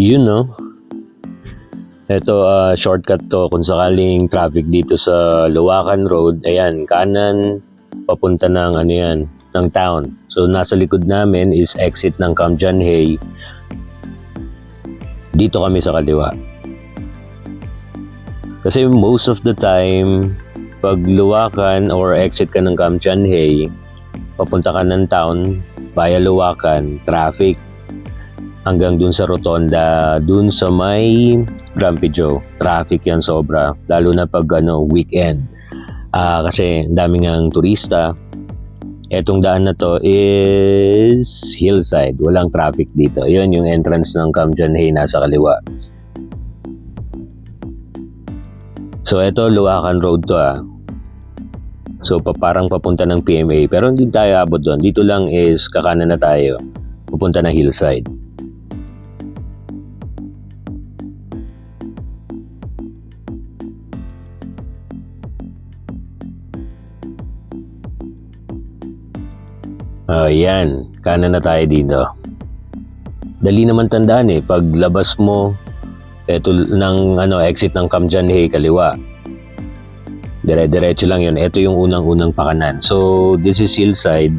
Yun, no? Ito, shortcut to kung sakaling traffic dito sa Luwakan Road. Ayan, kanan, papunta ng ano yan, ng town. So, nasa likod namin is exit ng Kamjanhay. Dito kami sa kaliwa. Kasi most of the time, pag Luwakan or exit ka ng Kamjanhay, papunta ka ng town, via Luwakan, traffic. Hanggang dun sa rotonda, dun sa may Grumpy Joe. Traffic yan sobra. Lalo na pag weekend. Kasi daming ang turista. Etong daan na to is hillside. Walang traffic dito. Yun yung entrance ng Kamjanhay nasa kaliwa. So eto, Luwakan Road to So parang papunta ng PMA. Pero hindi tayo abot doon. Dito lang is kakanan na tayo. Pupunta na hillside. Yan, kanan na tayo dito. Dali naman tandaan pag labas mo eto ng exit ng Kamjanhay kaliwa. Dire-diretso lang 'yon. Ito yung unang-unang pakanan. So, this is hillside.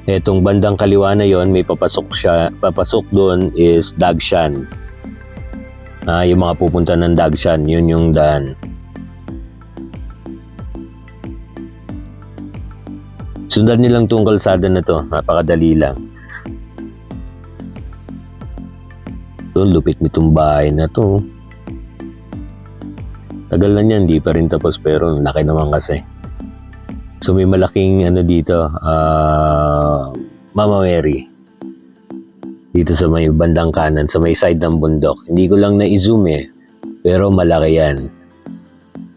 Etong bandang kaliwa na 'yon, may papasok doon is Dagshan. Yung mga pupunta ng Dagshan, yun yung daan. Sundan nilang tong kalsada na to, napakadali lang. So, lupit nitong bahay na to. Tagal na niyan, di pa rin tapos pero laki naman kasi. So may malaking dito, Mama Mary. Dito sa may bandang kanan, sa may side ng bundok. Hindi ko lang na-zoom pero malaki yan.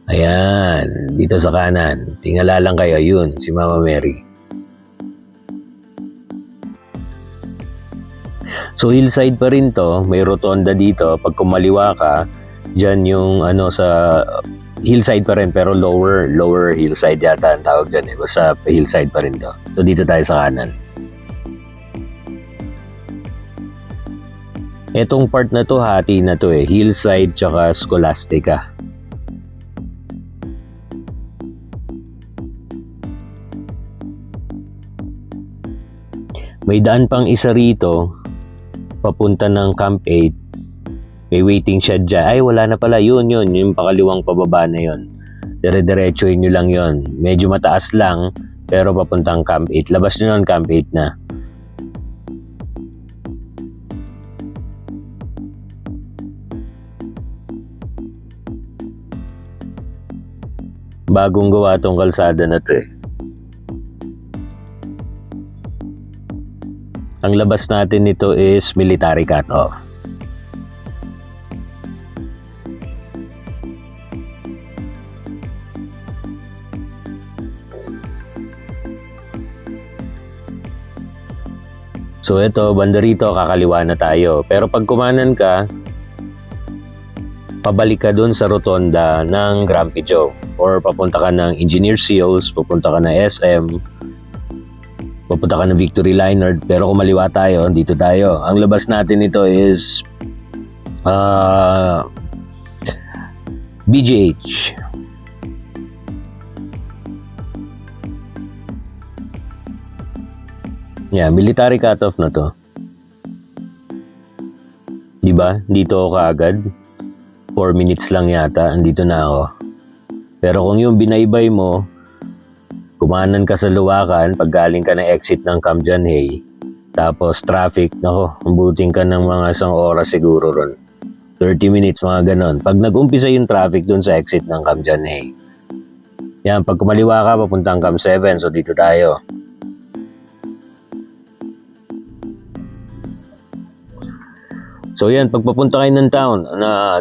Ayan, dito sa kanan. Tingala lang kayo, yun, si Mama Mary. So hillside pa rin to, may rotonda dito. Pag kumaliwa ka, dyan yung sa hillside pa rin pero lower hillside yata ang tawag dyan Basta hillside pa rin to. So dito tayo sa kanan. Etong part na to, hati na to hillside tsaka Scholastica. May daan pang isa rito papunta ng Camp 8. May waiting shed dyan. Ay, wala na pala. Yun. Yung pakaliwang pababa na yun. Dire-diretsuhin nyo lang yun. Medyo mataas lang, pero papuntang Camp 8. Labas nyo ng Camp 8 na. Bagong gawa tong kalsada na to Ang labas natin nito is military cutoff. So ito, banda rito, kakaliwa na tayo. Pero pag kumanan ka, pabalik ka dun sa rotonda ng Grumpy Joe. Or papunta ka ng Engineer Seals, papunta ka ng SM, papunta ka ng Victory Liner. Pero kung maliwa tayo, dito tayo. Ang labas natin ito is BGH. Yeah, military cutoff na to. Diba? Dito ako kaagad. 4 minutes lang yata. Andito na ako. Pero kung yung binaybay mo, kumanan ka sa Luwakan, pag galing ka na exit ng Kamjanhay, tapos traffic, umbuting ka ng mga 1 oras siguro ron. 30 minutes, mga ganon. Pag nag-umpisa yung traffic dun sa exit ng Kamjanhay. Yan, pag kumaliwa ka, papuntang Cam 7, so dito tayo. So yan, pag papunta kayo ng town,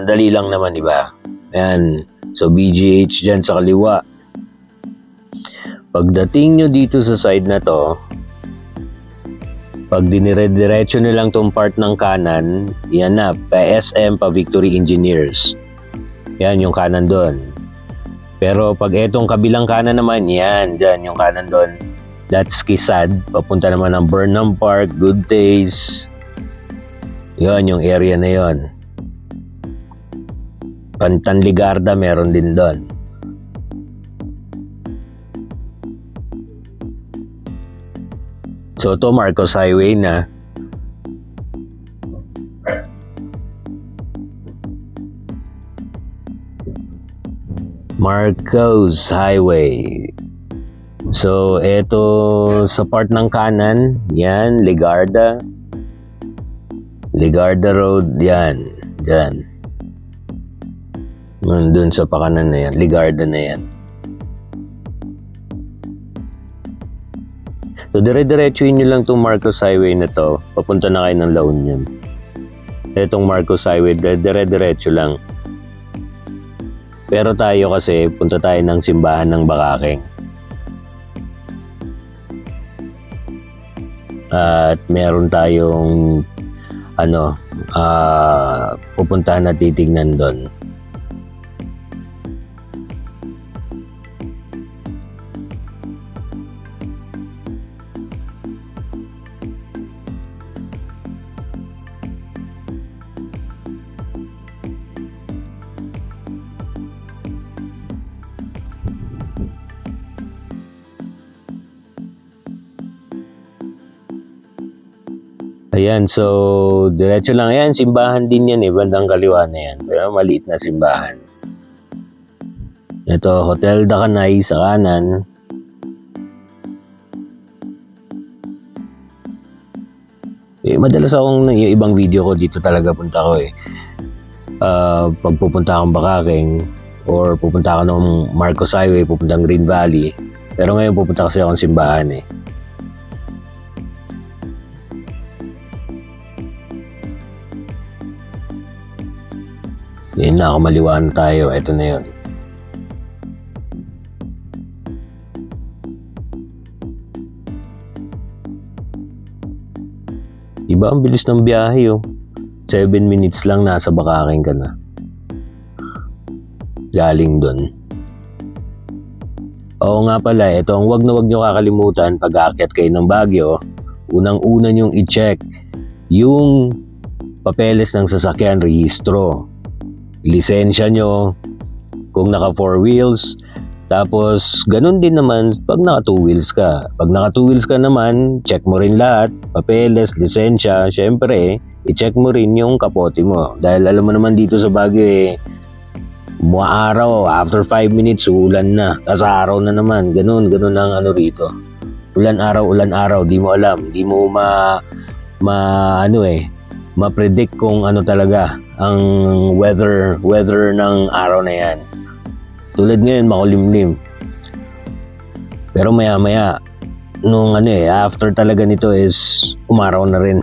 dali lang naman, diba? Yan, so BGH dyan sa kaliwa. Pagdating nyo dito sa side na to, pag dinire-diretso nyo lang tong part ng kanan, yan na, pa SM, pa Victory Engineers. Yan, yung kanan doon. Pero pag etong kabilang kanan naman, yan, dyan, yung kanan doon, That's Kisad. Papunta naman ng Burnham Park, Good Days. Yon, yung area na yon. Pantanligarda meron din doon. So to Marcos Highway na. Marcos Highway. So eto sa part ng kanan, yan, Ligarda. Ligarda Road, yan, dyan. Doon sa pakanan na yan, Ligarda na yan. So dire-diretsuin nyo lang itong Marcos Highway na to, papunta na kayo ng La Union. Itong Marcos Highway, dire-diretso lang. Pero tayo kasi, punta tayo ng simbahan ng Bakaking. At meron tayong pupuntahan na titignan doon. Ayan, so diretso lang yan, simbahan din yan bandang kaliwa na yan, pero maliit na simbahan. Ito, Hotel Dakanay sa kanan. Madalas akong yung ibang video ko dito talaga punta ko pag pupunta akong Bakaking or pupunta ako ng Marcos Highway, pupunta ng Green Valley. Pero ngayon pupunta kasi akong simbahan Yan na, kumaliwaan tayo. Ito na yun. Iba ang bilis ng biyahe 7 minutes lang nasa Bakaking ka na. Galing dun. Oo nga pala, ito ang wag nyo kakalimutan pag aakyat kayo ng Baguio. Unang-una nyong i-check yung papeles ng sasakyan, rehistro. Lisensya nyo, kung naka 4 wheels, tapos ganun din naman pag naka 2 wheels ka. Pag naka 2 wheels ka naman, check mo rin lahat, papeles, lisensya, syempre, i-check mo rin yung kapote mo. Dahil alam mo naman dito sa Baguio mga araw, after 5 minutes, ulan na. Tapos araw na naman, ganun ang rito. Ulan araw, di mo alam, di mo ma-predict kung ano talaga ang weather ng araw na yan. Tulad ngayon, makulimlim. Pero maya-maya, nung after talaga nito is umaraw na rin.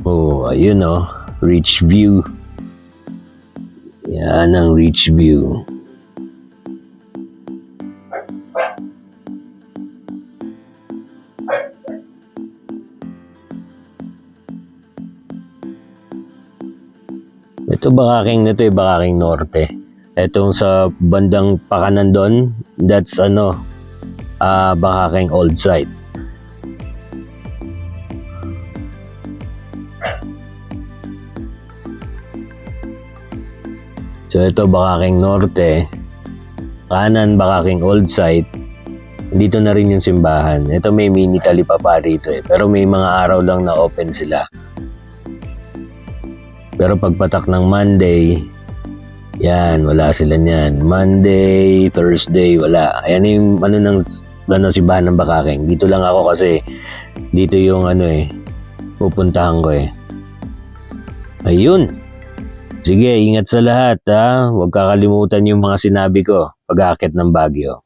Oh, ayun Ridge View. Yan ang Ridge View. Ito Bakaking na Bakaking Norte. Itong sa bandang pakanan doon, that's Bakaking Old Site. So ito Bakaking Norte, kanan Bakaking Old Site. Dito na rin yung simbahan. Ito may mini talipapa rito pero may mga araw lang na open sila. Pero pagpatak ng Monday, yan, wala sila niyan. Monday, Thursday, wala. Ayan yung simbahan ng Bakaking. Dito lang ako kasi dito yung pupuntahan ko Ayun. Sige, ingat sa lahat Huwag kakalimutan yung mga sinabi ko pag-aakyat ng Baguio.